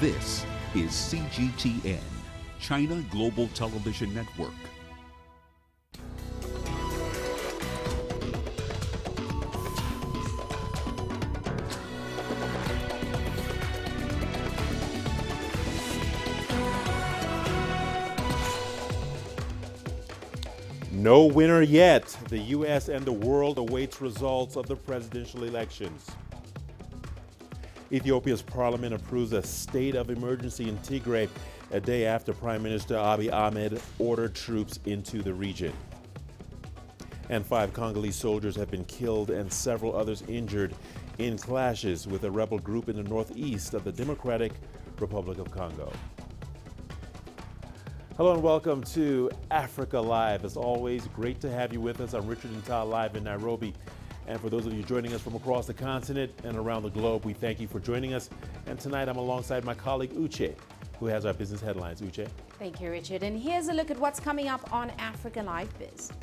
This is CGTN, China Global Television Network. No winner yet. The U.S. and the world awaits results of the presidential elections. Ethiopia's parliament approves a state of emergency in Tigray a day after Prime Minister Abiy Ahmed ordered troops into the region. And 5 Congolese soldiers have been killed and several others injured in clashes with a rebel group in the northeast of the Democratic Republic of Congo. Hello and welcome to Africa Live. As always, great to have you with us. I'm Richard Ntal, live in Nairobi. And for those of you joining us from across the continent and around the globe, we thank you for joining us. And tonight I'm alongside my colleague Uche, who has our business headlines. Uche. Thank you, Richard. And here's a look at what's coming up on Africa Live Biz.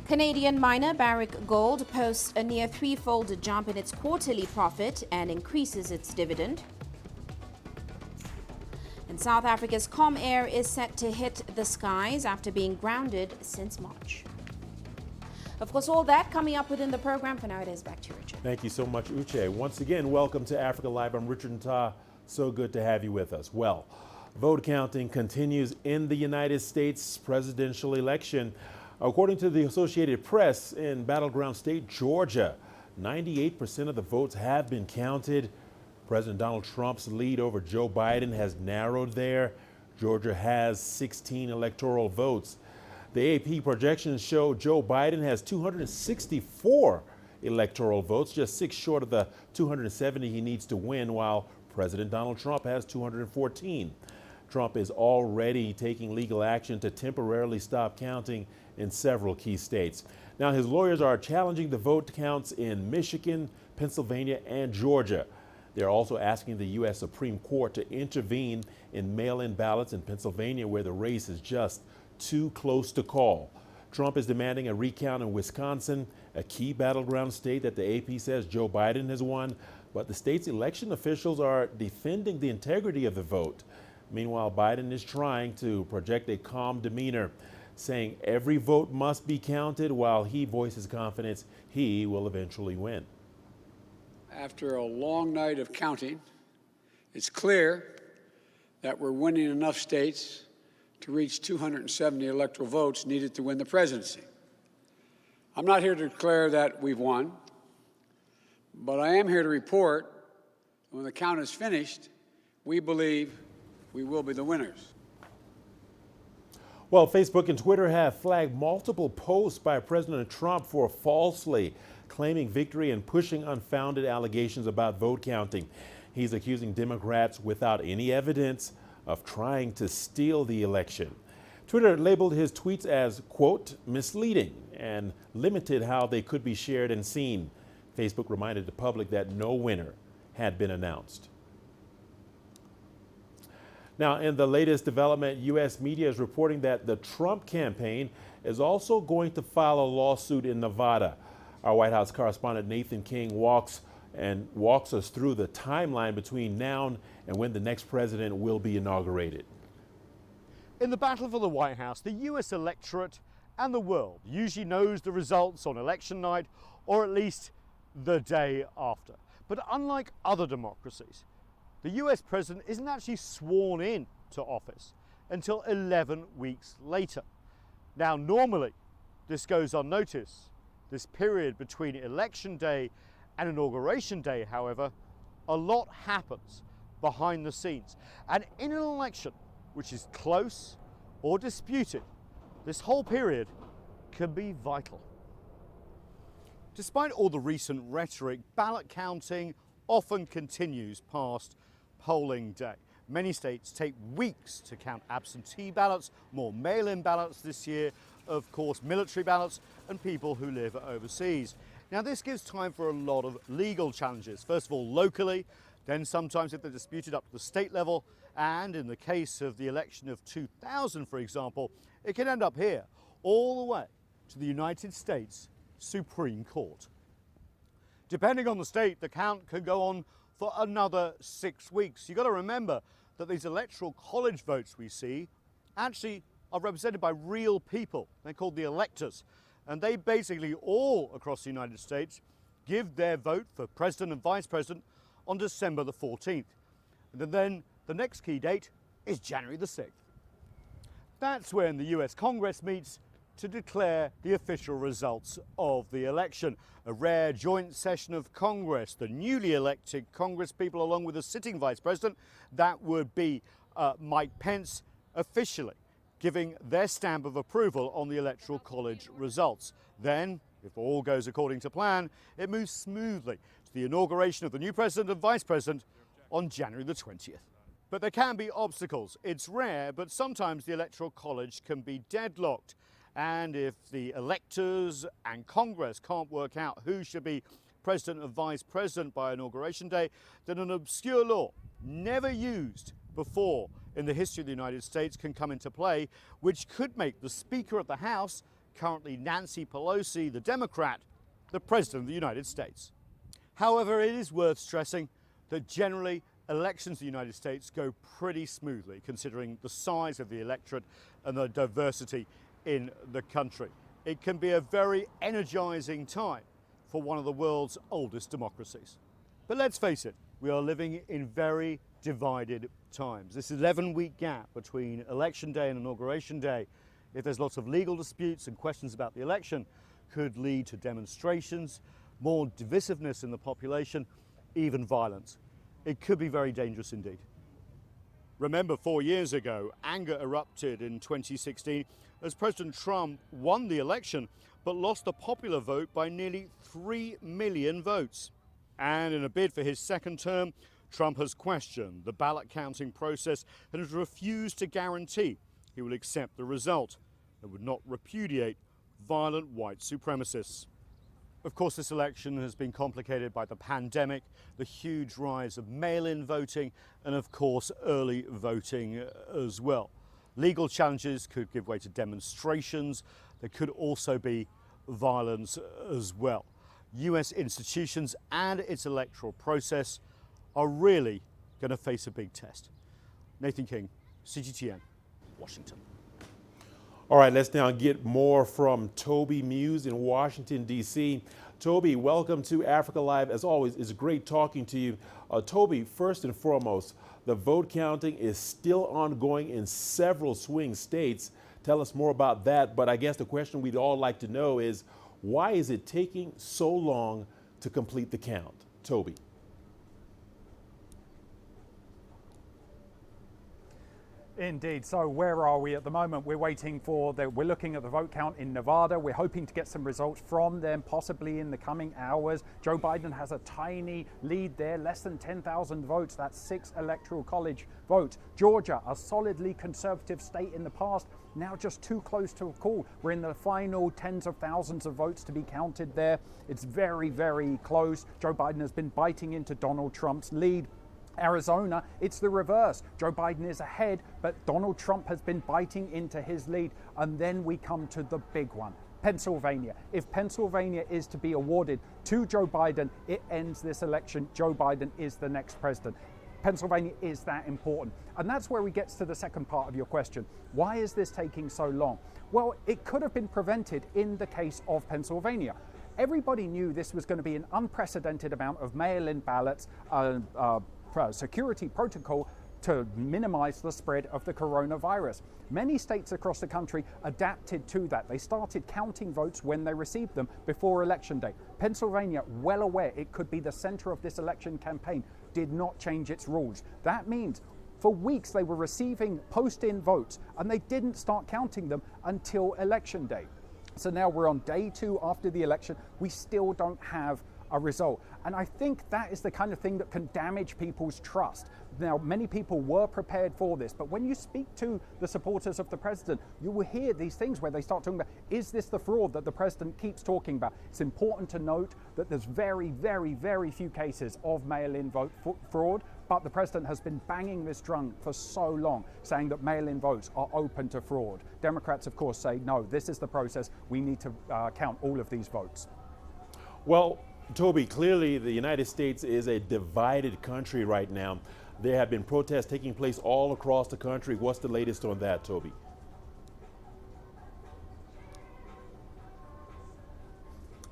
Canadian miner Barrick Gold posts a near threefold jump in its quarterly profit and increases its dividend. And South Africa's Comair is set to hit the skies after being grounded since March. Of course, all that coming up within the program. For now, it is back to you, Richard. Thank you so much, Uche. Once again, welcome to Africa Live. I'm Richard Ntal. So good to have you with us. Well, vote counting continues in the United States presidential election. According to the Associated Press, in battleground state Georgia, 98% of the votes have been counted. President Donald Trump's lead over Joe Biden has narrowed there. Georgia has 16 electoral votes. The AP projections show Joe Biden has 264 electoral votes, just 6 short of the 270 he needs to win, while President Donald Trump has 214. Trump is already taking legal action to temporarily stop counting in several key states. Now, his lawyers are challenging the vote counts in Michigan, Pennsylvania, and Georgia. They're also asking the U.S. Supreme Court to intervene in mail-in ballots in Pennsylvania, where the race is just too close to call. Trump is demanding a recount in Wisconsin, a key battleground state that the AP says Joe Biden has won, but the state's election officials are defending the integrity of the vote. Meanwhile, Biden is trying to project a calm demeanor, saying every vote must be counted, while he voices confidence he will eventually win. After a long night of counting, it's clear that we're winning enough states to reach 270 electoral votes needed to win the presidency. I'm not here to declare that we've won, but I am here to report that when the count is finished, we believe we will be the winners. Well, Facebook and Twitter have flagged multiple posts by President Trump for falsely claiming victory and pushing unfounded allegations about vote counting. He's accusing Democrats without any evidence of trying to steal the election. Twitter labeled his tweets as, quote, misleading and limited how they could be shared and seen. Facebook reminded the public that no winner had been announced. Now, in the latest development, U.S. media is reporting that the Trump campaign is also going to file a lawsuit in Nevada. Our White House correspondent Nathan King walks us through the timeline between now and when the next president will be inaugurated. In the battle for the White House, the US electorate and the world usually knows the results on election night, or at least the day after. But unlike other democracies, the US president isn't actually sworn in to office until 11 weeks later. Now, normally this goes unnoticed. This period between election day and inauguration day, however, a lot happens behind the scenes. And in an election which is close or disputed, this whole period can be vital. Despite all the recent rhetoric, ballot counting often continues past polling day. Many states take weeks to count absentee ballots, more mail-in ballots this year, of course, military ballots, and people who live overseas. Now, this gives time for a lot of legal challenges. First of all, locally, then sometimes if they're disputed up to the state level, and in the case of the election of 2000, for example, it can end up here, all the way to the United States Supreme Court. Depending on the state, the count can go on for another 6 weeks. You've got to remember that these electoral college votes we see actually are represented by real people. They're called the electors. And they basically all across the United States give their vote for president and vice president on December the 14th. And then the next key date is January the 6th. That's when the US Congress meets to declare the official results of the election. A rare joint session of Congress, the newly elected Congress people along with the sitting vice president, that would be Mike Pence, officially giving their stamp of approval on the Electoral College results. Then, if all goes according to plan, it moves smoothly to the inauguration of the new president and vice president on January the 20th. But there can be obstacles. It's rare, but sometimes the Electoral College can be deadlocked. And if the electors and Congress can't work out who should be president and vice president by inauguration day, then an obscure law, never used before in the history of the United States, can come into play, which could make the Speaker of the House, currently Nancy Pelosi, the Democrat, the President of the United States. However, it is worth stressing that generally elections in the United States go pretty smoothly, considering the size of the electorate and the diversity in the country. It can be a very energizing time for one of the world's oldest democracies. But let's face it, we are living in very divided times. This 11-week gap between election day and inauguration day, if there's lots of legal disputes and questions about the election, could lead to demonstrations, more divisiveness in the population, even violence. It could be very dangerous indeed. Remember, 4 years ago, anger erupted in 2016 as President Trump won the election but lost the popular vote by nearly 3 million votes. And in a bid for his second term, Trump has questioned the ballot counting process and has refused to guarantee he will accept the result and would not repudiate violent white supremacists. Of course, this election has been complicated by the pandemic, the huge rise of mail-in voting, and of course, early voting as well. Legal challenges could give way to demonstrations. There could also be violence as well. US institutions and its electoral process are really going to face a big test. Nathan King, CGTN, Washington. All right, let's now get more from Toby Muse in Washington, D.C. Toby, welcome to Africa Live. As always, it's great talking to you. Toby, first and foremost, the vote counting is still ongoing in several swing states. Tell us more about that. But I guess the question we'd all like to know is, why is it taking so long to complete the count? Toby. Indeed. So where are we at the moment? We're waiting for we're looking at the vote count in Nevada. We're hoping to get some results from them possibly in the coming hours. Joe Biden has a tiny lead there, less than 10,000 votes. That's 6 electoral college votes. Georgia, a solidly conservative state in the past, now just too close to a call. We're in the final tens of thousands of votes to be counted there. It's very, very close. Joe Biden has been biting into Donald Trump's lead. Arizona, it's the reverse. Joe Biden is ahead, but Donald Trump has been biting into his lead. And then we come to the big one, Pennsylvania. If Pennsylvania is to be awarded to Joe Biden, it ends this election. Joe Biden is the next president. Pennsylvania is that important. And that's where we get to the second part of your question. Why is this taking so long? Well, it could have been prevented in the case of Pennsylvania. Everybody knew this was going to be an unprecedented amount of mail-in ballots, security protocol to minimize the spread of the coronavirus. Many states across the country adapted to that. They started counting votes when they received them before election day. Pennsylvania, well aware it could be the center of this election campaign, did not change its rules. That means for weeks they were receiving post-in votes and they didn't start counting them until election day. So now we're on day 2 after the election. We still don't have a result. And I think that is the kind of thing that can damage people's trust. Now, many people were prepared for this, but when you speak to the supporters of the president, you will hear these things where they start talking about, is this the fraud that the president keeps talking about? It's important to note that there's very, very, very few cases of mail-in vote fraud, but the president has been banging this drum for so long, saying that mail-in votes are open to fraud. Democrats, of course, say, no, this is the process. We need to count all of these votes. Well, Toby, clearly the United States is a divided country right now. There have been protests taking place all across the country. What's the latest on that, Toby?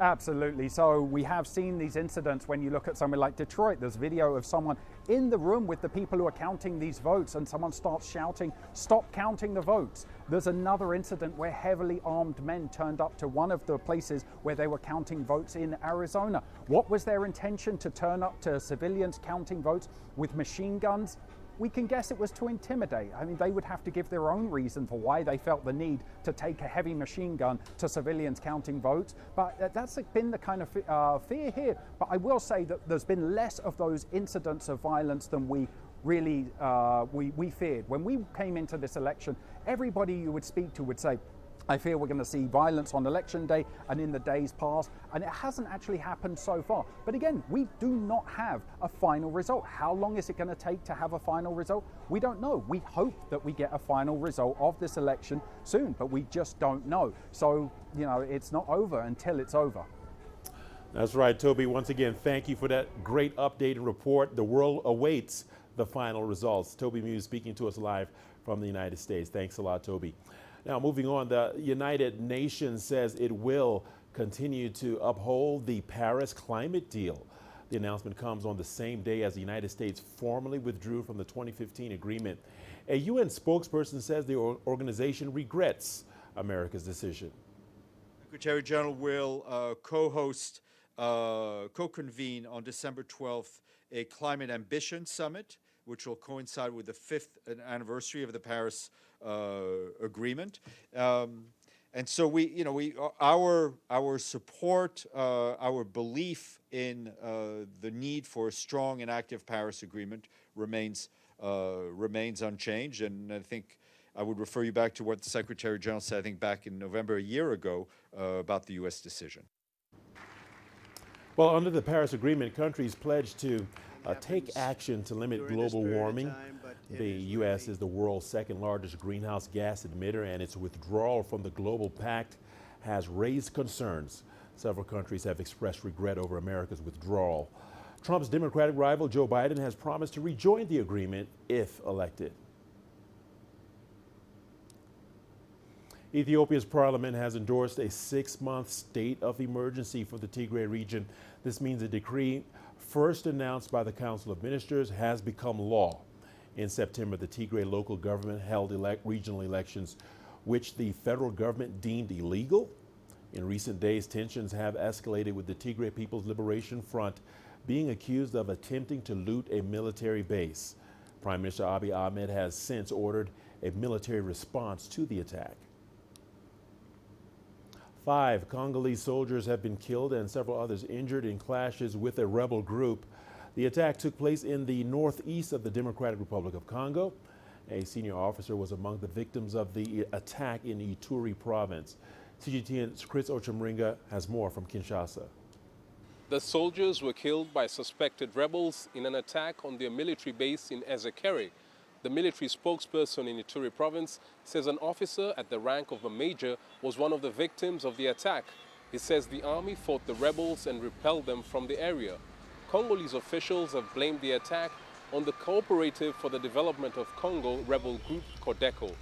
Absolutely. So we have seen these incidents when you look at somewhere like Detroit. There's video of someone in the room with the people who are counting these votes, and someone starts shouting, "Stop counting the votes." There's another incident where heavily armed men turned up to one of the places where they were counting votes in Arizona. What was their intention? To turn up to civilians counting votes with machine guns? We can guess it was to intimidate. I mean, they would have to give their own reason for why they felt the need to take a heavy machine gun to civilians counting votes. But that's been the kind of fear here. But I will say that there's been less of those incidents of violence than we really we feared. When we came into this election, everybody you would speak to would say, I fear we're going to see violence on election day and in the days past, and it hasn't actually happened so far. But again, we do not have a final result. How long is it going to take to have a final result? We don't know. We hope that we get a final result of this election soon, but we just don't know. So, you know, it's not over until it's over. That's right, Toby. Once again, thank you for that great update and report. The world awaits the final results. Toby Muse speaking to us live from the United States. Thanks a lot, Toby. Now, moving on, the United Nations says it will continue to uphold the Paris climate deal. The announcement comes on the same day as the United States formally withdrew from the 2015 agreement. A UN spokesperson says the organization regrets America's decision. Secretary General will co-convene on December 12th a climate ambition summit, which will coincide with the 5th anniversary of the Paris agreement. And so our support, our belief in the need for a strong and active Paris agreement remains unchanged. And I think I would refer you back to what the Secretary General said, I think back in November a year ago, about the U.S. decision. Well, under the Paris Agreement, countries pledged to take action to limit global warming. The U.S. is the world's second largest greenhouse gas emitter, and its withdrawal from the global pact has raised concerns. Several countries have expressed regret over America's withdrawal. Trump's Democratic rival Joe Biden has promised to rejoin the agreement if elected. Ethiopia's parliament has endorsed a 6-month state of emergency for the Tigray region. This means a decree first announced by the Council of Ministers has become law. In September, the Tigray local government held regional elections, which the federal government deemed illegal. In recent days, tensions have escalated, with the Tigray People's Liberation Front being accused of attempting to loot a military base. Prime Minister Abiy Ahmed has since ordered a military response to the attack. 5 Congolese soldiers have been killed and several others injured in clashes with a rebel group. The attack took place in the northeast of the Democratic Republic of Congo. A senior officer was among the victims of the attack in Ituri province. CGTN's Chris Ochemringa has more from Kinshasa. The soldiers were killed by suspected rebels in an attack on their military base in Ezekere. The military spokesperson in Ituri province says an officer at the rank of a major was one of the victims of the attack. He says the army fought the rebels and repelled them from the area. Congolese officials have blamed the attack on the Cooperative for the Development of Congo rebel group Codeco.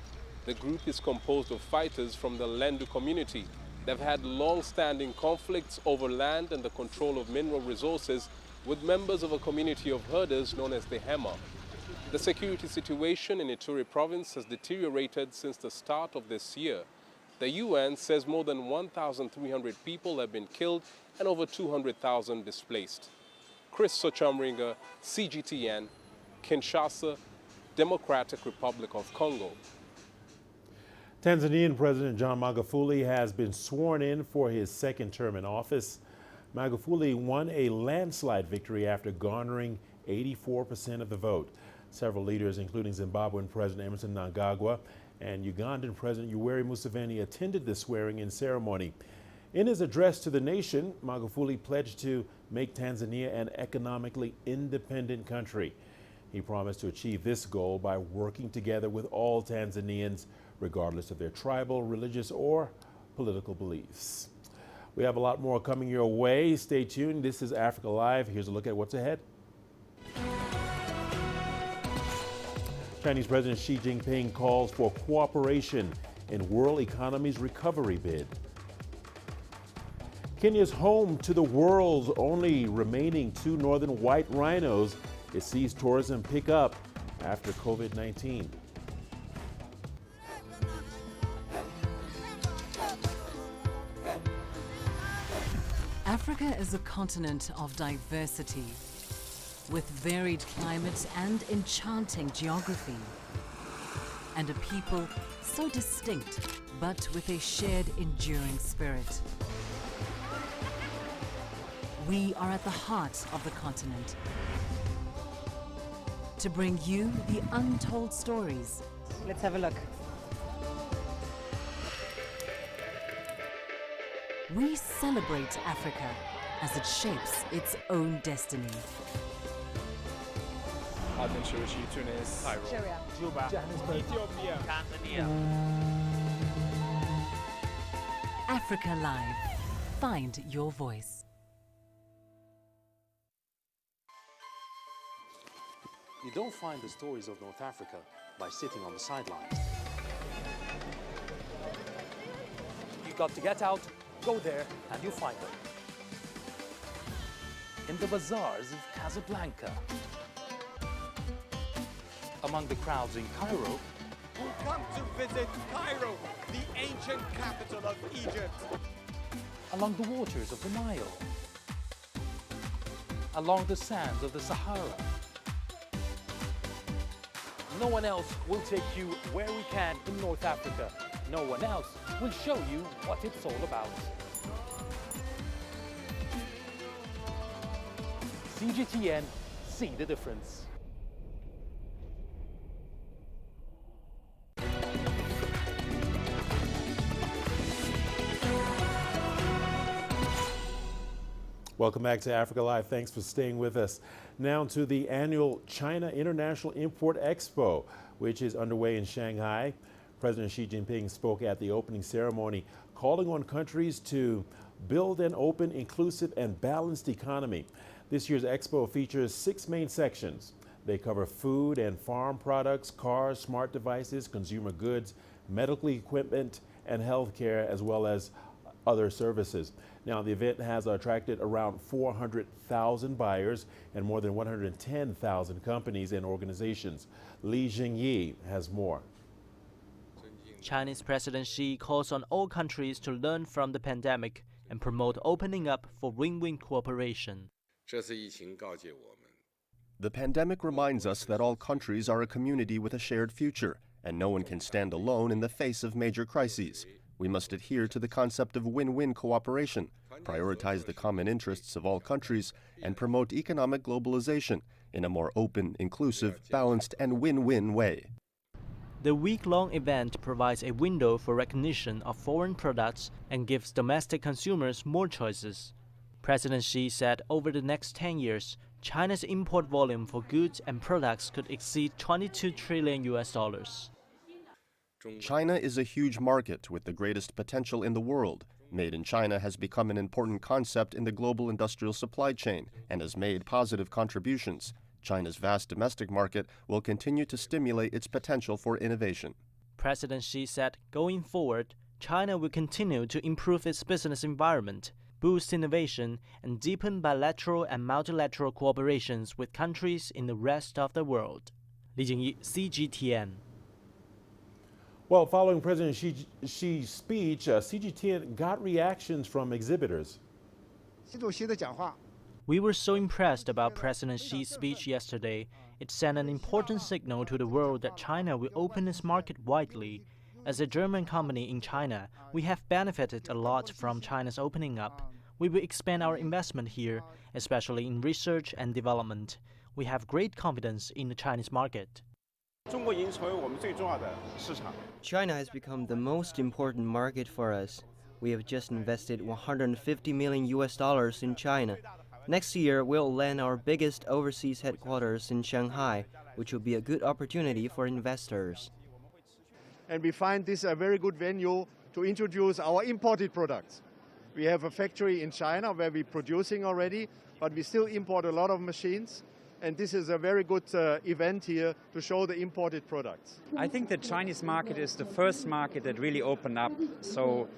The group is composed of fighters from the Lendu community. They've had long-standing conflicts over land and the control of mineral resources with members of a community of herders known as the Hema. The security situation in Ituri province has deteriorated since the start of this year. The UN says more than 1,300 people have been killed and over 200,000 displaced. Chris Ochemringa, CGTN, Kinshasa, Democratic Republic of Congo. Tanzanian President John Magufuli has been sworn in for his second term in office. Magufuli won a landslide victory after garnering 84% of the vote. Several leaders, including Zimbabwean President Emmerson Mnangagwa and Ugandan President Yoweri Museveni, attended the swearing-in ceremony. In his address to the nation, Magufuli pledged to make Tanzania an economically independent country. He promised to achieve this goal by working together with all Tanzanians, regardless of their tribal, religious, or political beliefs. We have a lot more coming your way. Stay tuned. This is Africa Live. Here's a look at what's ahead. Chinese President Xi Jinping calls for cooperation in world economy's recovery bid. Kenya's home to the world's only remaining 2 northern white rhinos. It sees tourism pick up after COVID-19. Africa is a continent of diversity, with varied climates and enchanting geography, and a people so distinct, but with a shared enduring spirit. We are at the heart of the continent to bring you the untold stories. Let's have a look. We celebrate Africa as it shapes its own destiny. Tunis, Cairo, Juba, Johannesburg, Ethiopia, Tanzania. Africa Live. Find your voice. You don't find the stories of North Africa by sitting on the sidelines. You've got to get out, go there, and you'll find them. In the bazaars of Casablanca, among the crowds in Cairo, who come to visit Cairo, the ancient capital of Egypt. along the waters of the Nile, along the sands of the Sahara. No one else will take you where we can in North Africa. No one else will show you what it's all about. CGTN, see the difference. Welcome back to Africa Live. Thanks for staying with us. Now to the annual China International Import Expo, which is underway in Shanghai. President Xi Jinping spoke at the opening ceremony, calling on countries to build an open, inclusive, and balanced economy. This year's expo features 6 main sections. They cover food and farm products, cars, smart devices, consumer goods, medical equipment, and healthcare, as well as other services. Now, the event has attracted around 400,000 buyers and more than 110,000 companies and organizations. Li Jingyi has more. Chinese President Xi calls on all countries to learn from the pandemic and promote opening up for win-win cooperation. The pandemic reminds us that all countries are a community with a shared future, and no one can stand alone in the face of major crises. We must adhere to the concept of win-win cooperation, prioritize the common interests of all countries, and promote economic globalization in a more open, inclusive, balanced, and win-win way. The week-long event provides a window for recognition of foreign products and gives domestic consumers more choices. President Xi said over the next 10 years, China's import volume for goods and products could exceed $22 trillion. China is a huge market with the greatest potential in the world. Made in China has become an important concept in the global industrial supply chain and has made positive contributions. China's vast domestic market will continue to stimulate its potential for innovation. President Xi said going forward, China will continue to improve its business environment, boost innovation, and deepen bilateral and multilateral cooperations with countries in the rest of the world. Li Jingyi, CGTN. Well, following President Xi's speech, CGTN got reactions from exhibitors. We were so impressed about President Xi's speech yesterday. It sent an important signal to the world that China will open its market widely. As a German company in China, we have benefited a lot from China's opening up. We will expand our investment here, especially in research and development. We have great confidence in the Chinese market. China has become the most important market for us. We have just invested $150 million in China. Next year, we'll land our biggest overseas headquarters in Shanghai, which will be a good opportunity for investors. And we find this a very good venue to introduce our imported products. We have a factory in China where we're producing already, but we still import a lot of machines. And this is a very good event here to show the imported products. I think the Chinese market is the first market that really opened up. So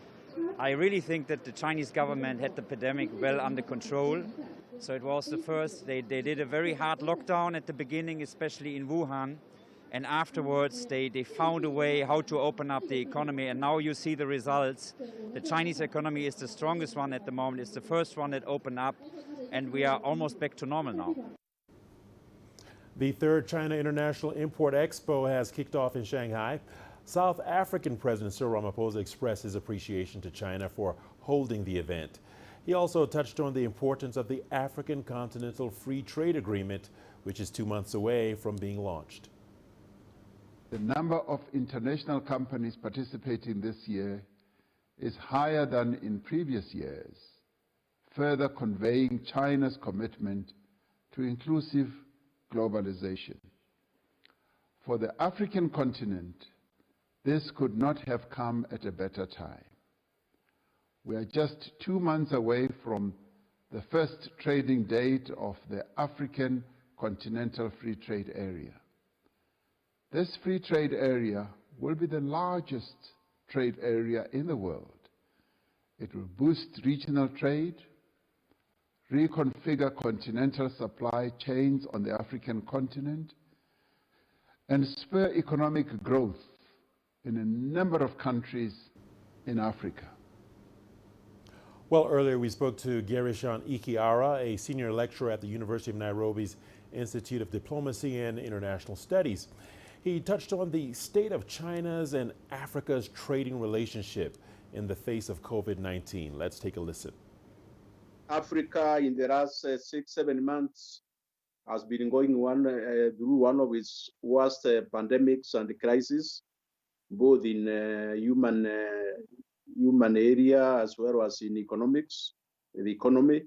I really think that the Chinese government had the pandemic well under control. So it was the first. They did a very hard lockdown at the beginning, especially in Wuhan. And afterwards, they found a way how to open up the economy. And now you see the results. The Chinese economy is the strongest one at the moment. It's the first one that opened up. And we are almost back to normal now. The third China International Import Expo has kicked off in Shanghai. South African President Cyril Ramaphosa expressed his appreciation to China for holding the event. He also touched on the importance of the African Continental Free Trade Agreement, which is 2 months away from being launched. The number of international companies participating this year is higher than in previous years, further conveying China's commitment to inclusive globalization. For the African continent, this could not have come at a better time. We are just 2 months away from the first trading date of the African Continental Free Trade Area. This free trade area will be the largest trade area in the world. It will boost regional trade, reconfigure continental supply chains on the African continent, and spur economic growth in a number of countries in Africa. Well, earlier we spoke to Gerishan Ikiara, a senior lecturer at the University of Nairobi's Institute of Diplomacy and International Studies. He touched on the state of China's and Africa's trading relationship in the face of COVID-19. Let's take a listen. Africa in the last 6-7 months has been going through one of its worst pandemics and crises, both in human area as well as in the economy.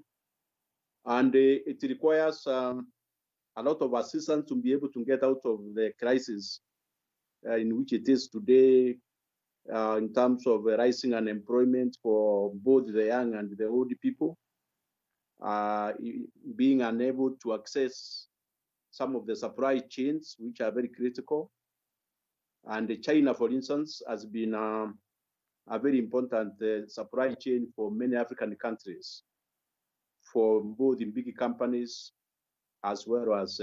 And it requires a lot of assistance to be able to get out of the crisis in which it is today, in terms of rising unemployment for both the young and the old people. Being unable to access some of the supply chains, which are very critical. And China, for instance, has been a very important supply chain for many African countries, for both in big companies as well as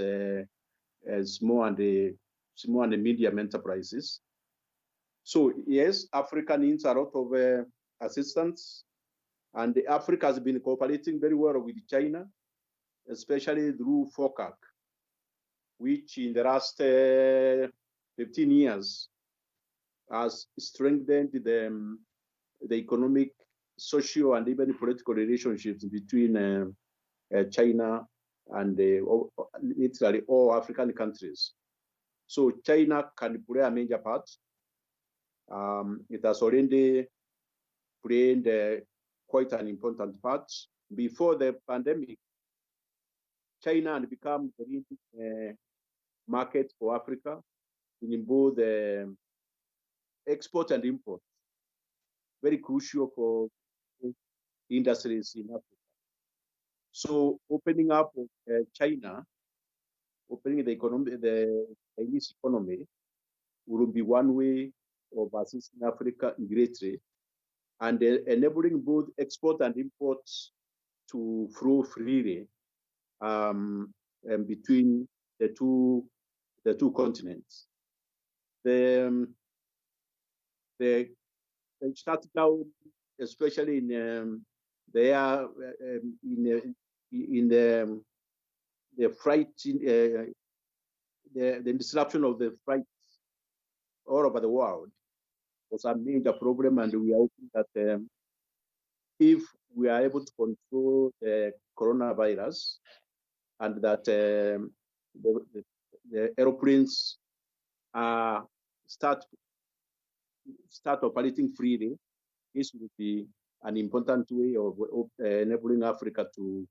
small and medium enterprises. So yes, Africa needs a lot of assistance. And Africa has been cooperating very well with China, especially through FOCAC, which in the last 15 years has strengthened the economic, social, and even political relationships between China and literally all African countries. So China can play a major part. It has already played quite an important part. Before the pandemic, China had become the leading market for Africa in both export and import, very crucial for industries in Africa. So opening up China, opening the economy, the Chinese economy, will be one way of assisting Africa greatly, and enabling both export and imports to flow freely between the two continents. The started out, especially in the freight, the disruption of the freight all over the world was a major problem, and we are hoping that if we are able to control the coronavirus and that the aeroplanes start operating freely, this will be an important way of enabling Africa to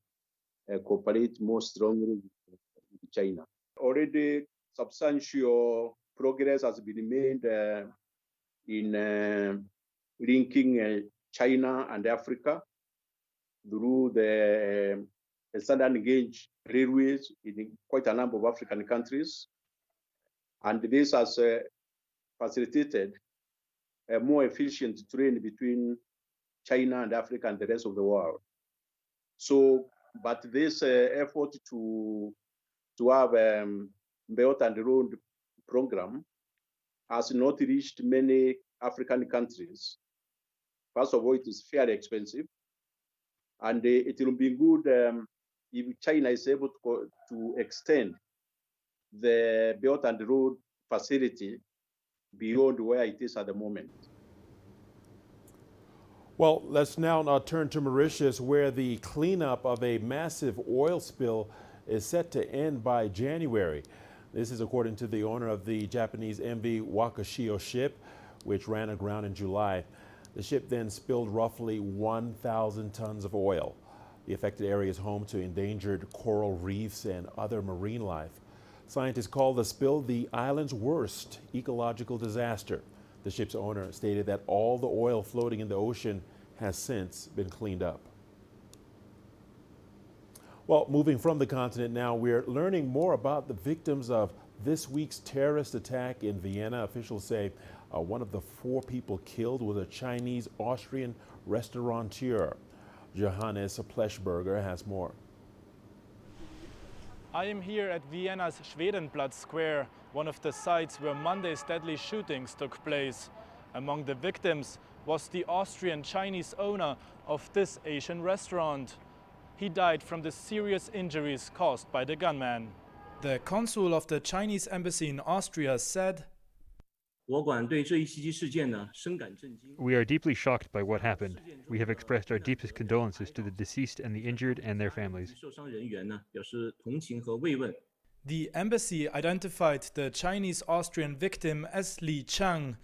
cooperate more strongly with China. Already substantial progress has been made in linking China and Africa through the standard gauge railways in quite a number of African countries. And this has facilitated a more efficient trade between China and Africa and the rest of the world. So, but this effort to have Belt and Road program has not reached many African countries. First of all, it is fairly expensive, and it will be good if China is able to extend the Belt and Road facility beyond where it is at the moment. Well, let's now turn to Mauritius, where the cleanup of a massive oil spill is set to end by January. This is according to the owner of the Japanese MV Wakashio ship, which ran aground in July. The ship then spilled roughly 1,000 tons of oil. The affected area is home to endangered coral reefs and other marine life. Scientists call the spill the island's worst ecological disaster. The ship's owner stated that all the oil floating in the ocean has since been cleaned up. Well, moving from the continent now, we're learning more about the victims of this week's terrorist attack in Vienna. Officials say one of the 4 people killed was a Chinese-Austrian restaurateur. Johannes Pleschberger has more. I am here at Vienna's Schwedenplatz Square, one of the sites where Monday's deadly shootings took place. Among the victims was the Austrian-Chinese owner of this Asian restaurant. He died from the serious injuries caused by the gunman. The consul of the Chinese embassy in Austria said, "We are deeply shocked by what happened. We have expressed our deepest condolences to the deceased and the injured and their families." The embassy identified the Chinese-Austrian victim as Li Chang.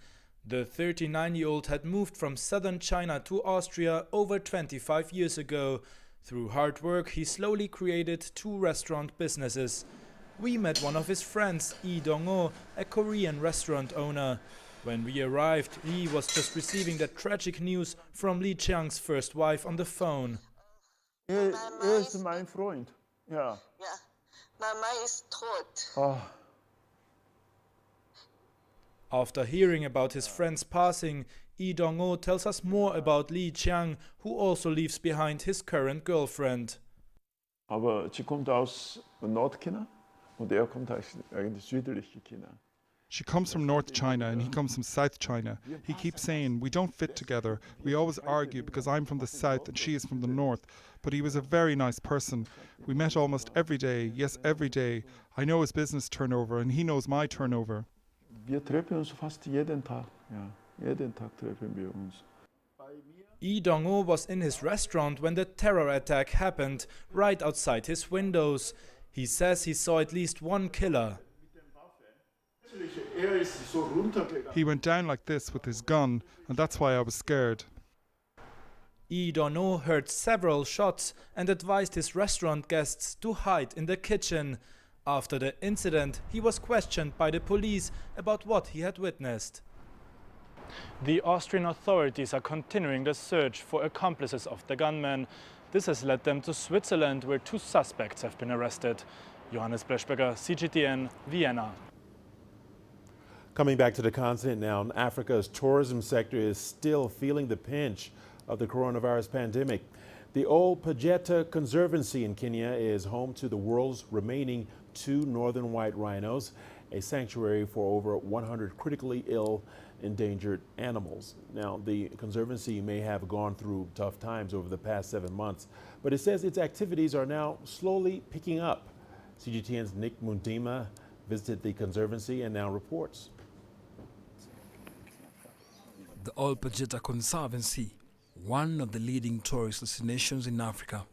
The 39-year-old had moved from southern China to Austria over 25 years ago. Through hard work, he slowly created 2 restaurant businesses. We met one of his friends, Yi Dong-o, a Korean restaurant owner. When we arrived, Yi was just receiving the tragic news from Li Chang's first wife on the phone. Is my friend. Yeah. Mama is tot. Oh. After hearing about his friend's passing, Yi Dong-o tells us more about Li Chang, who also leaves behind his current girlfriend. Aber sie kommt aus Nordchina und kommt eigentlich südliche China. She comes from North China and he comes from South China. He keeps saying, we don't fit together. We always argue because I'm from the south and she is from the north. But he was a very nice person. We met almost every day. Yes, every day. I know his business turnover and he knows my turnover. Wir treffen uns fast jeden Tag. Ja, jeden Tag treffen wir uns. Yi Dong-o was in his restaurant when the terror attack happened, right outside his windows. He says he saw at least one killer. He went down like this with his gun, and that's why I was scared. Yi Dong-o heard several shots and advised his restaurant guests to hide in the kitchen. After the incident, he was questioned by the police about what he had witnessed. The Austrian authorities are continuing the search for accomplices of the gunman. This has led them to Switzerland, where 2 suspects have been arrested. Johannes Pleschberger, CGTN, Vienna. Coming back to the continent now, Africa's tourism sector is still feeling the pinch of the coronavirus pandemic. The Alpagita Conservancy in Kenya is home to the world's remaining 2 northern white rhinos, a sanctuary for over 100 critically ill endangered animals. Now, the Conservancy may have gone through tough times over the past 7 months, but it says its activities are now slowly picking up. CGTN's Nick Mundima visited the Conservancy and now reports. The Alpagita Conservancy, one of the leading tourist destinations in Africa.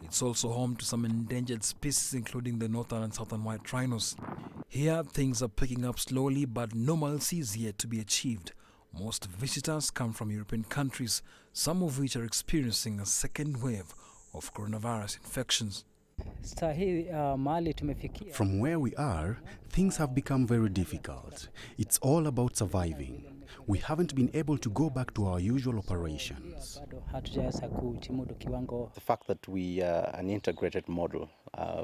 It's also home to some endangered species, including the northern and southern white rhinos. Here, things are picking up slowly, but normalcy is yet to be achieved. Most visitors come from European countries, some of which are experiencing a second wave of coronavirus infections. From where we are, things have become very difficult. It's all about surviving. We haven't been able to go back to our usual operations. The fact that we are an integrated model,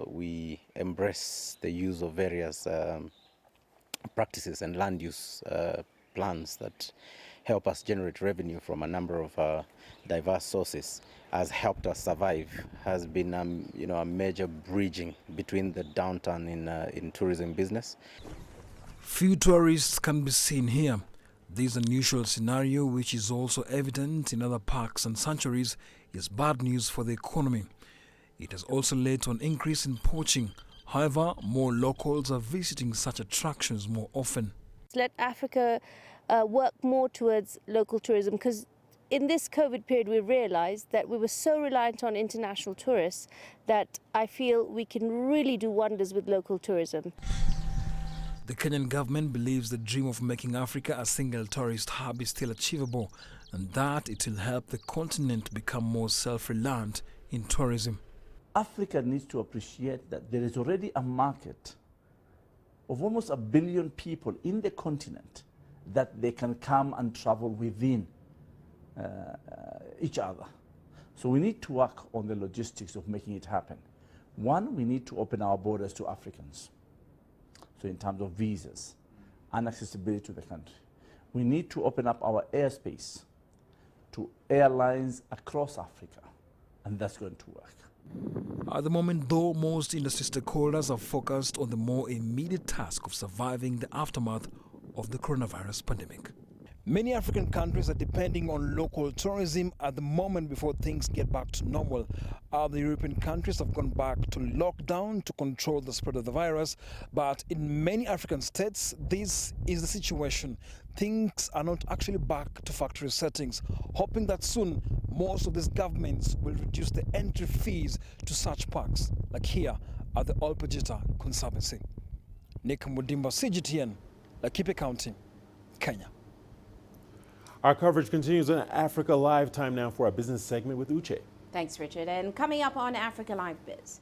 we embrace the use of various practices and land use plans that help us generate revenue from a number of diverse sources, has helped us survive, has been a major bridging between the downturn in tourism business. Few tourists can be seen here. This unusual scenario, which is also evident in other parks and sanctuaries, is bad news for the economy. It has also led to an increase in poaching. However, more locals are visiting such attractions more often. Let Africa work more towards local tourism, because in this COVID period we realized that we were so reliant on international tourists that I feel we can really do wonders with local tourism. The Kenyan government believes the dream of making Africa a single tourist hub is still achievable, and that it will help the continent become more self-reliant in tourism. Africa needs to appreciate that there is already a market of almost 1 billion people in the continent that they can come and travel within each other. So we need to work on the logistics of making it happen. One, we need to open our borders to Africans. So in terms of visas and accessibility to the country. We need to open up our airspace to airlines across Africa, and that's going to work. At the moment, though, most industry stakeholders are focused on the more immediate task of surviving the aftermath of the coronavirus pandemic. Many African countries are depending on local tourism at the moment before things get back to normal. Other European countries have gone back to lockdown to control the spread of the virus, but in many African states, this is the situation. Things are not actually back to factory settings, hoping that soon most of these governments will reduce the entry fees to such parks, like here at the Alpagita Conservancy. Nick Mudimba, CGTN, Laikipia County, Kenya. Our coverage continues on Africa Live. Time now for our business segment with Uche. Thanks, Richard. And coming up on Africa Live Biz.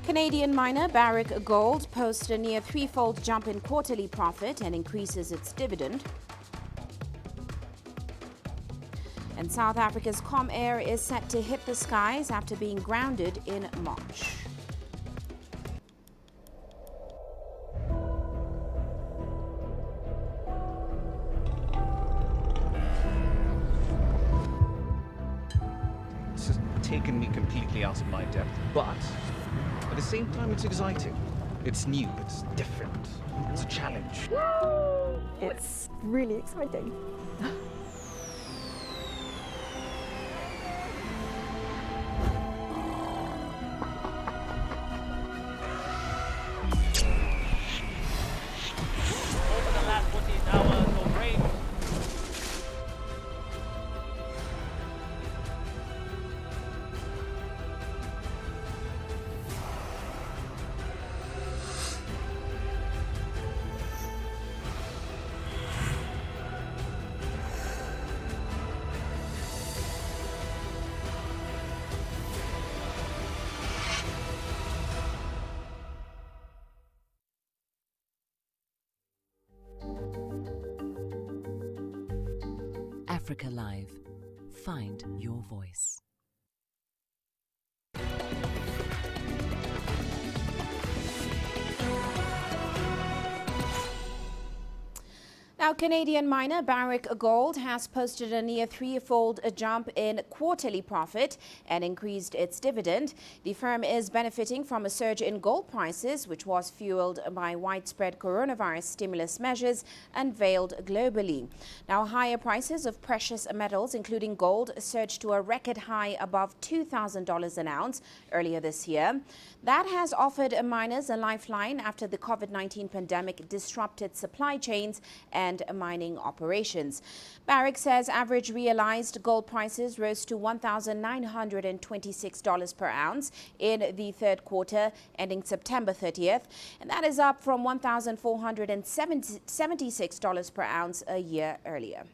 Canadian miner Barrick Gold posts a near threefold jump in quarterly profit and increases its dividend. And South Africa's Comair is set to hit the skies after being grounded in March. Taken me completely out of my depth, but at the same time it's exciting. It's new, it's different, it's a challenge. It's really exciting. Africa Live. Find your voice. Now, Canadian miner Barrick Gold has posted a near threefold jump in quarterly profit and increased its dividend. The firm is benefiting from a surge in gold prices, which was fueled by widespread coronavirus stimulus measures unveiled globally. Now, higher prices of precious metals, including gold, surged to a record high above $2,000 an ounce earlier this year. That has offered miners a lifeline after the COVID-19 pandemic disrupted supply chains and mining operations. Barrick says average realized gold prices rose to $1,926 per ounce in the third quarter ending September 30th, and that is up from $1,476 per ounce a year earlier.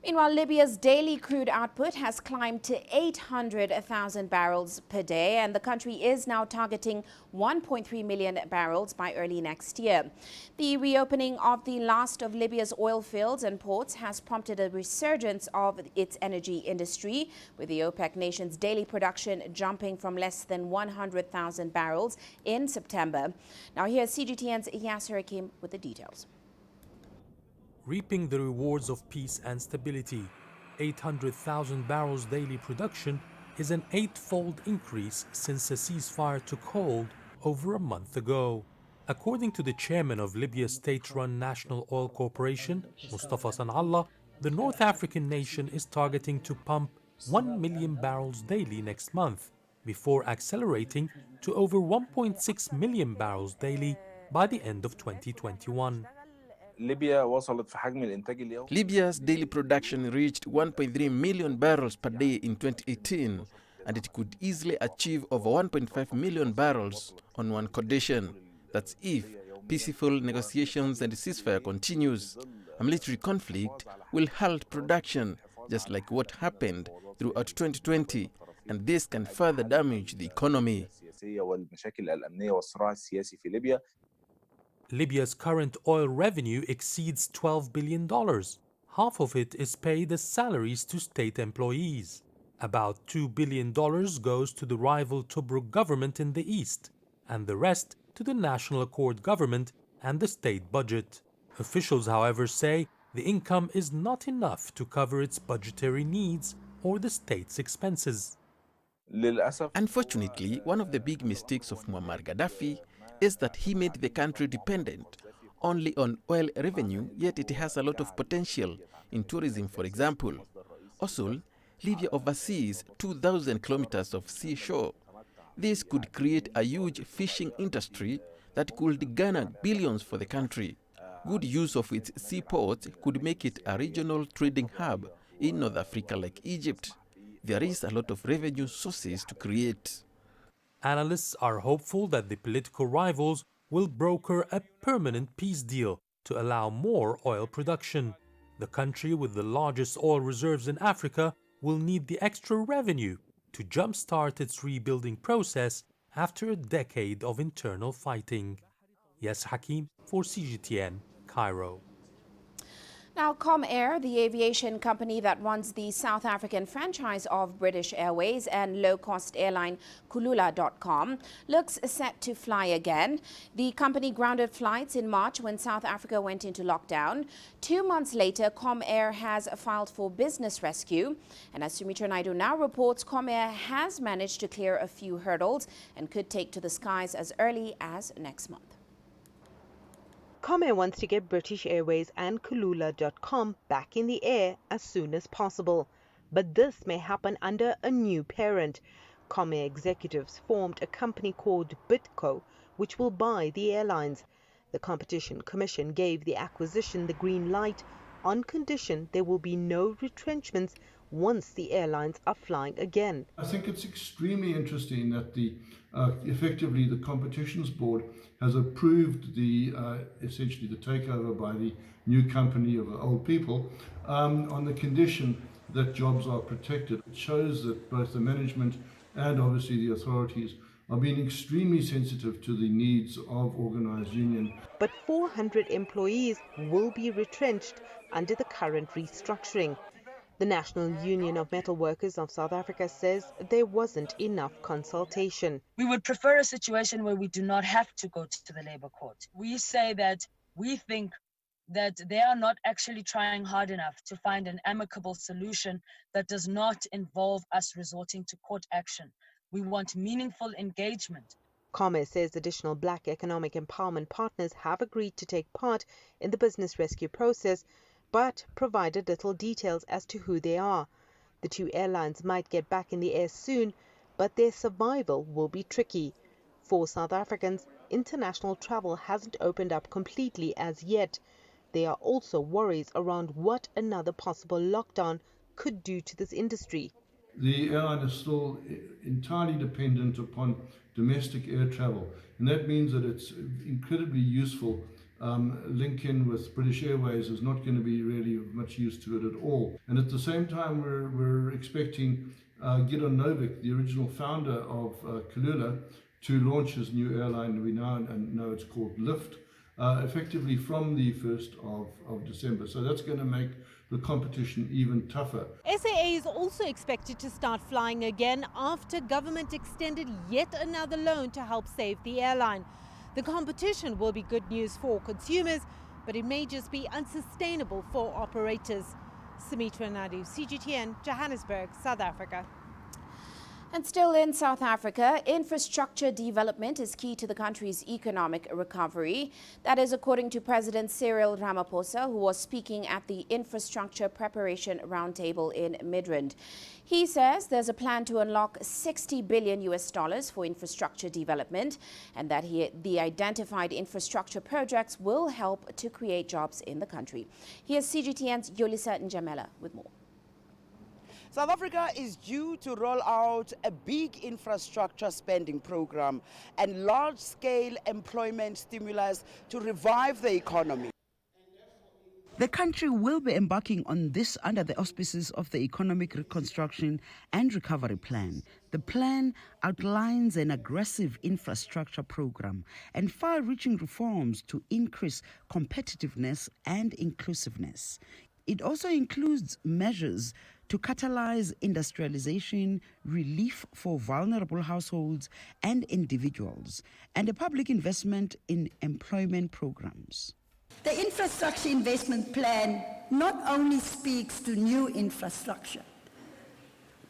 Meanwhile, Libya's daily crude output has climbed to 800,000 barrels per day, and the country is now targeting 1.3 million barrels by early next year. The reopening of the last of Libya's oil fields and ports has prompted a resurgence of its energy industry, with the OPEC nation's daily production jumping from less than 100,000 barrels in September. Now here's CGTN's Yasser Hakim with the details. Reaping the rewards of peace and stability, 800,000 barrels daily production is an 8-fold increase since a ceasefire took hold over a month ago. According to the chairman of Libya's state-run National Oil Corporation, Mustafa Sanallah, the North African nation is targeting to pump 1 million barrels daily next month, before accelerating to over 1.6 million barrels daily by the end of 2021. Libya's daily production reached 1.3 million barrels per day in 2018, and it could easily achieve over 1.5 million barrels on one condition. That's if peaceful negotiations and ceasefire continues. A military conflict will halt production, just like what happened throughout 2020, and this can further damage the economy. Libya's current oil revenue exceeds $12 billion. Half of it is paid as salaries to state employees. About $2 billion goes to the rival Tobruk government in the east, and the rest to the National Accord government and the state budget. Officials, however, say the income is not enough to cover its budgetary needs or the state's expenses. Unfortunately, one of the big mistakes of Muammar Gaddafi is that he made the country dependent only on oil revenue, yet it has a lot of potential in tourism, for example. Also, Libya oversees 2,000 kilometers of seashore. This could create a huge fishing industry that could garner billions for the country. Good use of its seaports could make it a regional trading hub in North Africa like Egypt. There is a lot of revenue sources to create. Analysts are hopeful that the political rivals will broker a permanent peace deal to allow more oil production. The country with the largest oil reserves in Africa will need the extra revenue to jumpstart its rebuilding process after a decade of internal fighting. Yasser Hakim for CGTN, Cairo. Now, Comair, the aviation company that runs the South African franchise of British Airways and low-cost airline Kulula.com, looks set to fly again. The company grounded flights in March when South Africa went into lockdown. 2 months later, Comair has filed for business rescue. And as Sumitra Naidu now reports, Comair has managed to clear a few hurdles and could take to the skies as early as next month. Comair wants to get British Airways and Kulula.com back in the air as soon as possible. But this may happen under a new parent. Comair executives formed a company called Bitco, which will buy the airlines. The Competition Commission gave the acquisition the green light on condition there will be no retrenchments once the airlines are flying again. I think it's extremely interesting that effectively the Competitions Board has approved essentially the takeover by the new company of old people on the condition that jobs are protected. It shows that both the management and obviously the authorities are being extremely sensitive to the needs of organised union. But 400 employees will be retrenched under the current restructuring. The National Union of Metal Workers of South Africa says there wasn't enough consultation. We would prefer a situation where we do not have to go to the Labour Court. We say that we think that they are not actually trying hard enough to find an amicable solution that does not involve us resorting to court action. We want meaningful engagement. Comair says additional black economic empowerment partners have agreed to take part in the business rescue process, but provided little details as to who they are. The two airlines might get back in the air soon, but their survival will be tricky. For South Africans, international travel hasn't opened up completely as yet. There are also worries around what another possible lockdown could do to this industry. The airline is still entirely dependent upon domestic air travel, and that means that it's incredibly useful link in with British Airways is not going to be really of much use to it at all. And at the same time, we're expecting Gidon Novik, the original founder of Kulula, to launch his new airline. We now know it's called Lift, effectively from the 1st of December. So that's going to make the competition even tougher. SAA is also expected to start flying again after government extended yet another loan to help save the airline. The competition will be good news for consumers, but it may just be unsustainable for operators. Sumitra Naidu, CGTN, Johannesburg, South Africa. And still in South Africa, infrastructure development is key to the country's economic recovery. That is according to President Cyril Ramaphosa, who was speaking at the Infrastructure Preparation Roundtable in Midrand. He says there's a plan to unlock $60 billion for infrastructure development, and that the identified infrastructure projects will help to create jobs in the country. Here's CGTN's Yolisa Njamela with more. South Africa is due to roll out a big infrastructure spending program and large-scale employment stimulus to revive the economy. The country will be embarking on this under the auspices of the Economic Reconstruction and Recovery Plan. The plan outlines an aggressive infrastructure program and far-reaching reforms to increase competitiveness and inclusiveness. It also includes measures to catalyze industrialization, relief for vulnerable households and individuals, and a public investment in employment programs. The infrastructure investment plan not only speaks to new infrastructure,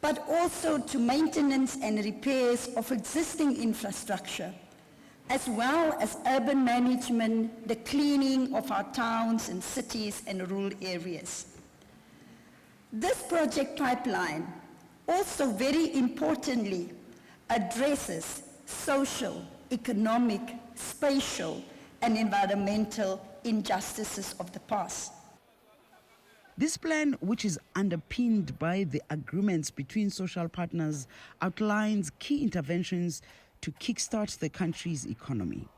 but also to maintenance and repairs of existing infrastructure, as well as urban management, the cleaning of our towns and cities and rural areas. This project pipeline also very importantly addresses social, economic, spatial, and environmental injustices of the past. This plan, which is underpinned by the agreements between social partners, outlines key interventions to kickstart the country's economy.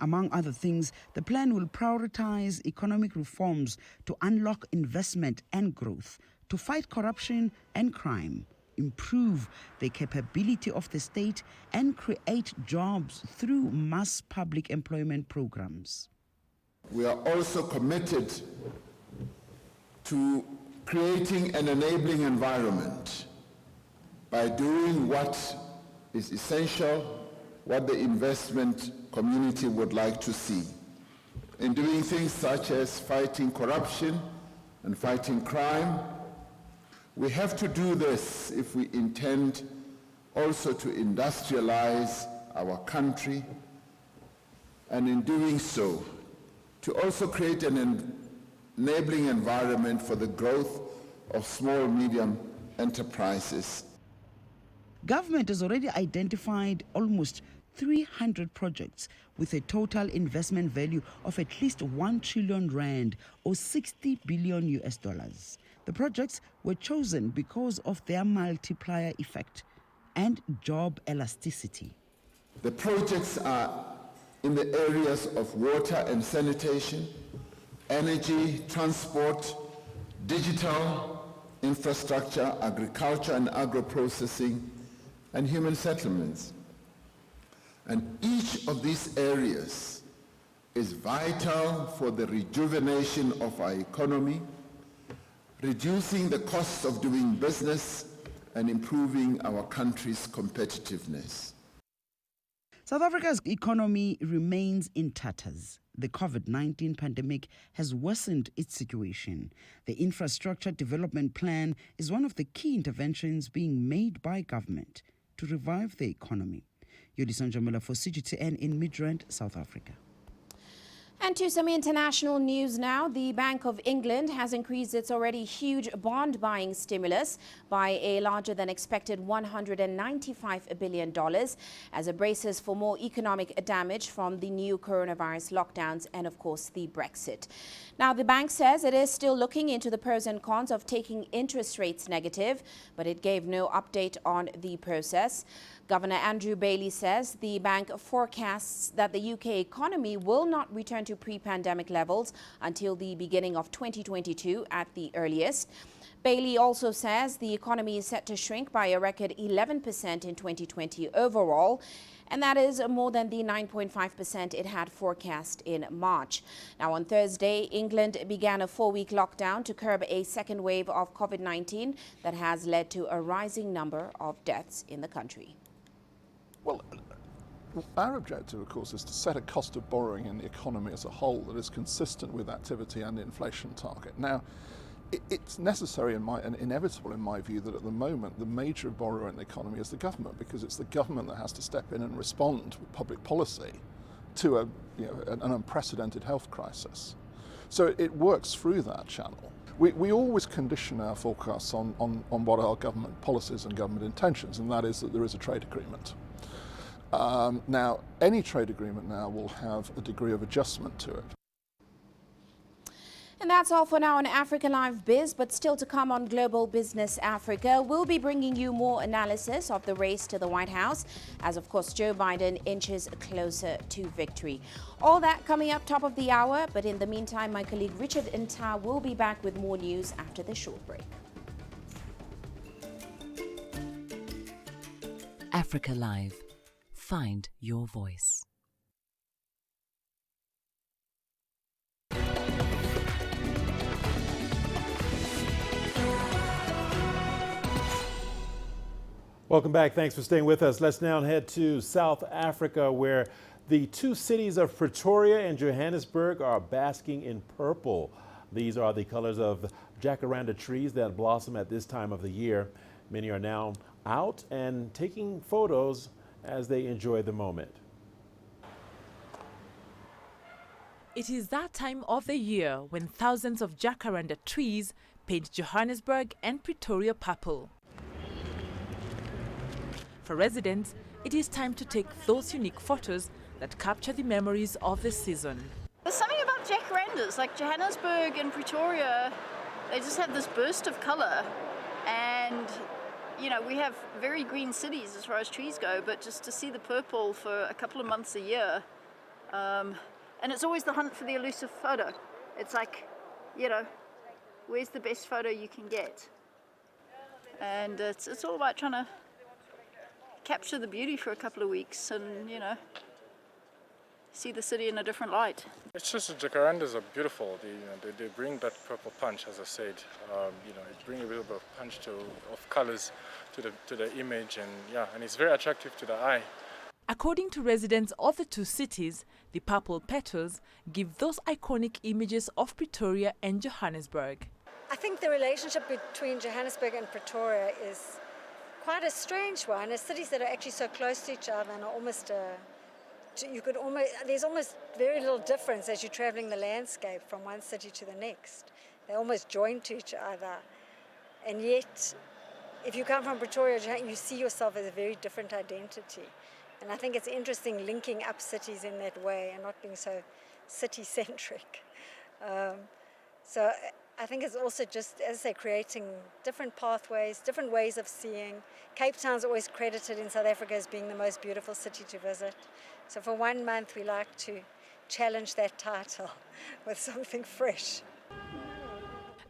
Among other things, the plan will prioritize economic reforms to unlock investment and growth, to fight corruption and crime, improve the capability of the state, and create jobs through mass public employment programs. We are also committed to creating an enabling environment by doing what is essential, what the investment community would like to see, in doing things such as fighting corruption and fighting crime. We have to do this if we intend also to industrialize our country, and in doing so, to also create an enabling environment for the growth of small, medium enterprises. Government has already identified almost 300 projects with a total investment value of at least 1 trillion rand or $60 billion. The projects were chosen because of their multiplier effect and job elasticity. The projects are in the areas of water and sanitation, energy, transport, digital infrastructure, agriculture and agro-processing, and human settlements. And each of these areas is vital for the rejuvenation of our economy, reducing the costs of doing business, and improving our country's competitiveness. South Africa's economy remains in tatters. The COVID-19 pandemic has worsened its situation. The Infrastructure Development Plan is one of the key interventions being made by government to revive the economy. Yolisa Njamela for CGTN in Midrand, South Africa. And to some international news now, the Bank of England has increased its already huge bond buying stimulus by a larger than expected $195 billion as it braces for more economic damage from the new coronavirus lockdowns and, of course, the Brexit. Now, the bank says it is still looking into the pros and cons of taking interest rates negative, but it gave no update on the process. Governor Andrew Bailey says the bank forecasts that the UK economy will not return to pre-pandemic levels until the beginning of 2022 at the earliest. Bailey also says the economy is set to shrink by a record 11% in 2020 overall, and that is more than the 9.5% it had forecast in March. Now, on Thursday, England began a 4-week lockdown to curb a second wave of COVID-19 that has led to a rising number of deaths in the country. Well, our objective, of course, is to set a cost of borrowing in the economy as a whole that is consistent with activity and the inflation target. Now, it's necessary and inevitable in my view that at the moment the major borrower in the economy is the government, because it's the government that has to step in and respond with public policy to an unprecedented health crisis. So it works through that channel. We always condition our forecasts on what are government policies and government intentions, and that is that there is a trade agreement. Now, any trade agreement now will have a degree of adjustment to it. And that's all for now on Africa Live Biz, but still to come on Global Business Africa, we'll be bringing you more analysis of the race to the White House as, of course, Joe Biden inches closer to victory. All that coming up top of the hour, but in the meantime, my colleague Richard Nta will be back with more news after this short break. Africa Live. Find your voice. Welcome back. Thanks for staying with us. Let's now head to South Africa, where the two cities of Pretoria and Johannesburg are basking in purple. These are the colors of jacaranda trees that blossom at this time of the year. Many are now out and taking photos as they enjoy the moment. It is that time of the year when thousands of jacaranda trees paint Johannesburg and Pretoria purple. For residents, it is time to take those unique photos that capture the memories of the season. There's something about jacarandas, like Johannesburg and Pretoria, they just have this burst of colour. And, you know, we have very green cities as far as trees go, but just to see the purple for a couple of months a year, and it's always the hunt for the elusive photo. It's like, you know, where's the best photo you can get? And it's all about trying to capture the beauty for a couple of weeks and, you know, see the city in a different light. It's just the jacarandas are beautiful. They bring that purple punch, as I said. It brings a little bit of punch of colors to the image, and it's very attractive to the eye. According to residents of the two cities, the purple petals give those iconic images of Pretoria and Johannesburg. I think the relationship between Johannesburg and Pretoria is quite a strange one. As cities that are actually so close to each other and are almost there's almost very little difference as you're traveling the landscape from one city to the next. They're almost joined to each other. And yet, if you come from Pretoria, you see yourself as a very different identity. And I think it's interesting linking up cities in that way and not being so city-centric. So I think it's also just, as I say, creating different pathways, different ways of seeing. Cape Town's always credited in South Africa as being the most beautiful city to visit. So for 1 month, we like to challenge that title with something fresh.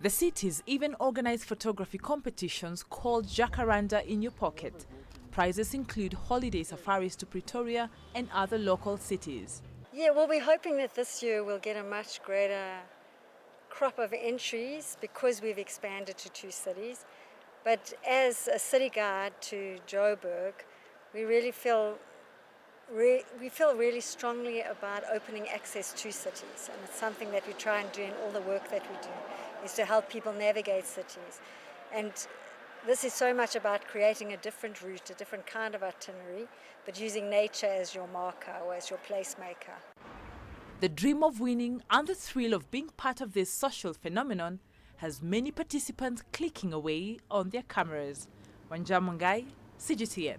The cities even organize photography competitions called Jacaranda in Your Pocket. Prizes include holiday safaris to Pretoria and other local cities. Yeah, well, we're hoping that this year we'll get a much greater crop of entries because we've expanded to 2 cities. But as a city guide to Joburg, we really feel really strongly about opening access to cities, and it's something that we try and do in all the work that we do, is to help people navigate cities. And this is so much about creating a different route, a different kind of itinerary, but using nature as your marker or as your placemaker. The dream of winning and the thrill of being part of this social phenomenon has many participants clicking away on their cameras. Wanja Mungai, CGTN.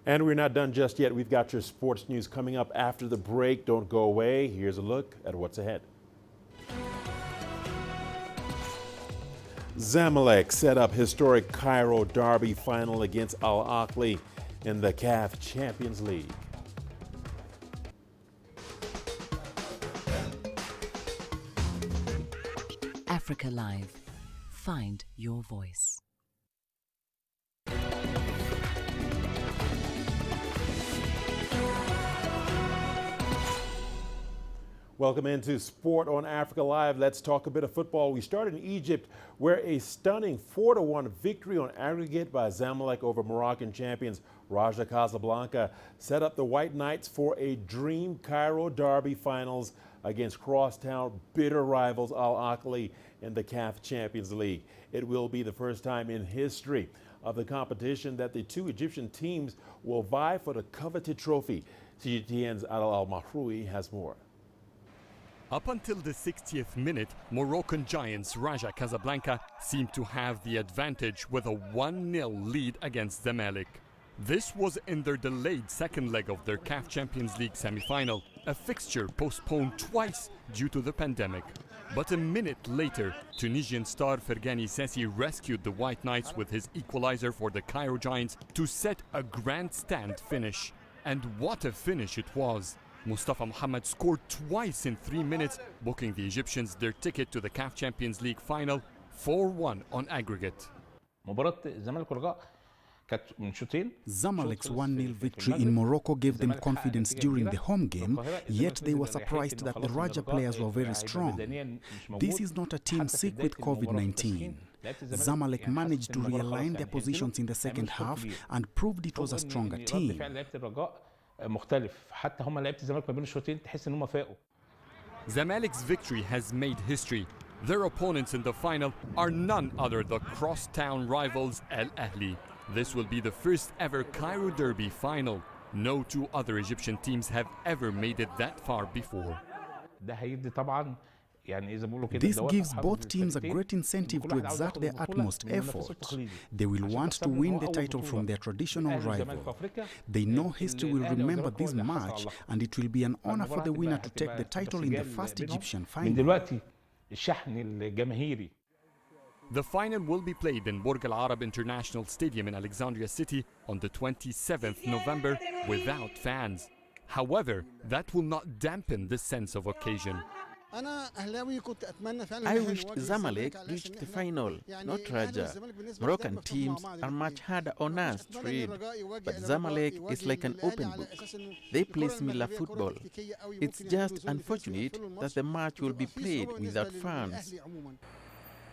And we're not done just yet. We've got your sports news coming up after the break. Don't go away. Here's a look at what's ahead. Zamalek set up historic Cairo derby final against Al Ahly in the CAF Champions League. Africa Live. Find your voice. Welcome into Sport on Africa Live. Let's talk a bit of football. We start in Egypt, where a stunning 4-1 victory on aggregate by Zamalek over Moroccan champions Raja Casablanca set up the White Knights for a dream Cairo derby finals against crosstown bitter rivals Al Ahly in the CAF Champions League. It will be the first time in history of the competition that the two Egyptian teams will vie for the coveted trophy. CGTN's Adel Al-Mahroui has more. Up until the 60th minute, Moroccan giants Raja Casablanca seemed to have the advantage with a 1-0 lead against Zamalek. This was in their delayed second leg of their CAF Champions League semi-final, a fixture postponed twice due to the pandemic. But a minute later, Tunisian star Fergani Sessi rescued the White Knights with his equalizer for the Cairo Giants to set a grandstand finish. And what a finish it was! Mustafa Mohamed scored twice in 3 minutes, booking the Egyptians their ticket to the CAF Champions League final, 4-1 on aggregate. Zamalek's 1-0 victory in Morocco gave them confidence during the home game, yet they were surprised that the Raja players were very strong. This is not a team sick with COVID-19. Zamalek managed to realign their positions in the second half and proved it was a stronger team. Zamalek's victory has made history. Their opponents in the final are none other than crosstown rivals Al Ahly. This will be the first ever Cairo Derby final. No two other Egyptian teams have ever made it that far before. This gives both teams a great incentive to exert their utmost effort. They will want to win the title from their traditional rival. They know history will remember this match, and it will be an honor for the winner to take the title in the first Egyptian final. The final will be played in Burj Al Arab International Stadium in Alexandria City on the 27th November without fans. However, that will not dampen the sense of occasion. I wished Zamalek reached the final, not Raja. Moroccan teams are much harder on us to read, but Zamalek is like an open book. They play similar football. It's just unfortunate that the match will be played without fans.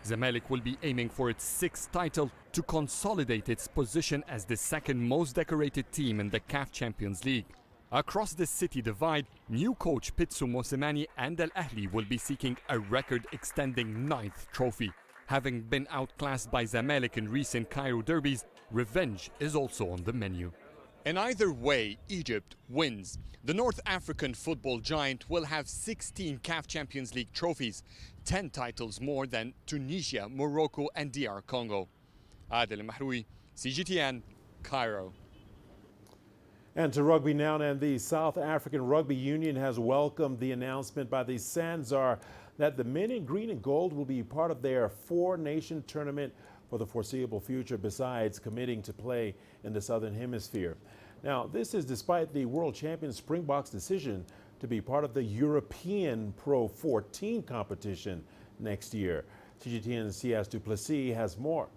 Zamalek will be aiming for its 6th title to consolidate its position as the second most decorated team in the CAF Champions League. Across the city divide, new coach Pitsu Mosimane and Al Ahly will be seeking a record-extending 9th trophy. Having been outclassed by Zamalek in recent Cairo derbies, revenge is also on the menu. In either way, Egypt wins. The North African football giant will have 16 CAF Champions League trophies, 10 titles more than Tunisia, Morocco and DR Congo. Adel Al-Mahroui, CGTN, Cairo. And to rugby now, and the South African Rugby Union has welcomed the announcement by the Sanzar that the men in green and gold will be part of their 4-nation tournament for the foreseeable future, besides committing to play in the Southern Hemisphere. Now, this is despite the world champion Springboks' decision to be part of the European Pro 14 competition next year. CGTN's C.S. Duplessis has more.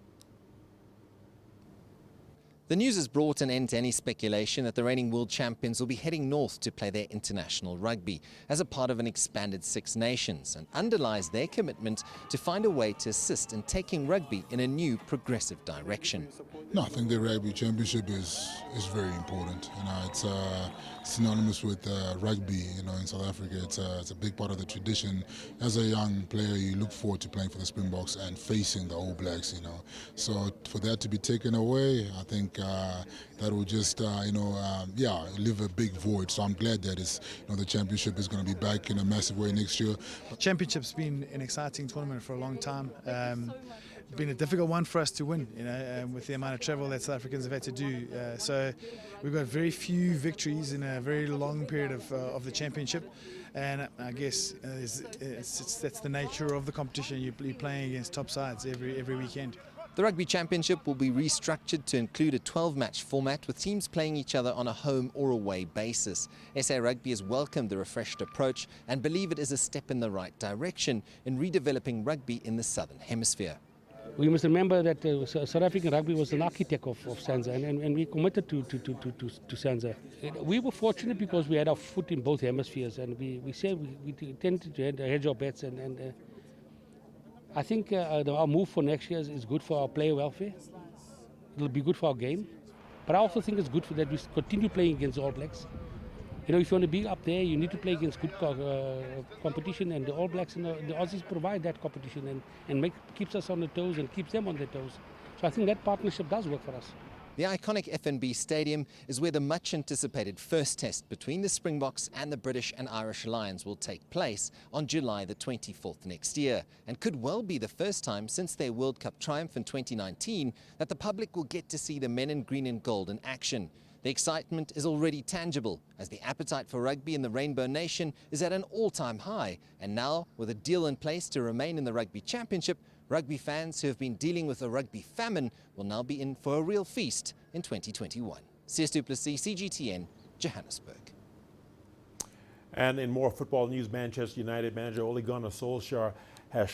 The news has brought an end to any speculation that the reigning world champions will be heading north to play their international rugby as a part of an expanded 6 nations, and underlies their commitment to find a way to assist in taking rugby in a new progressive direction. No, I think the rugby championship is very important. It's synonymous with rugby. In South Africa, it's a big part of the tradition. As a young player, you look forward to playing for the Springboks and facing the All Blacks. So for that to be taken away, I think that will just leave a big void. So I'm glad that the championship is going to be back in a massive way next year. Championship's been an exciting tournament for a long time. Been a difficult one for us to win, with the amount of travel that South Africans have had to do. So we've got very few victories in a very long period of the championship. And I guess that's the nature of the competition. You're playing against top sides every weekend. The Rugby Championship will be restructured to include a 12-match format with teams playing each other on a home or away basis. SA Rugby has welcomed the refreshed approach and believe it is a step in the right direction in redeveloping rugby in the Southern Hemisphere. We must remember that South African rugby was an architect of SANZA, and we committed to SANZA. We were fortunate because we had our foot in both hemispheres, and we tended to hedge our bets. And I think our move for next year is good for our player welfare. It'll be good for our game. But I also think it's good for that we continue playing against All Blacks. You know, if you want to be up there, you need to play against good competition, and the All Blacks and the Aussies provide that competition and keeps us on the toes and keeps them on their toes. So I think that partnership does work for us. The iconic FNB Stadium is where the much-anticipated first test between the Springboks and the British and Irish Lions will take place on July the 24th next year, and could well be the first time since their World Cup triumph in 2019 that the public will get to see the men in green and gold in action. The excitement is already tangible as the appetite for rugby in the Rainbow Nation is at an all-time high, and now with a deal in place to remain in the Rugby Championship, rugby fans who have been dealing with a rugby famine will now be in for a real feast in 2021. CS du Plessis, CGTN, Johannesburg. And in more football news, Manchester United manager Ole Gunnar Solskjaer has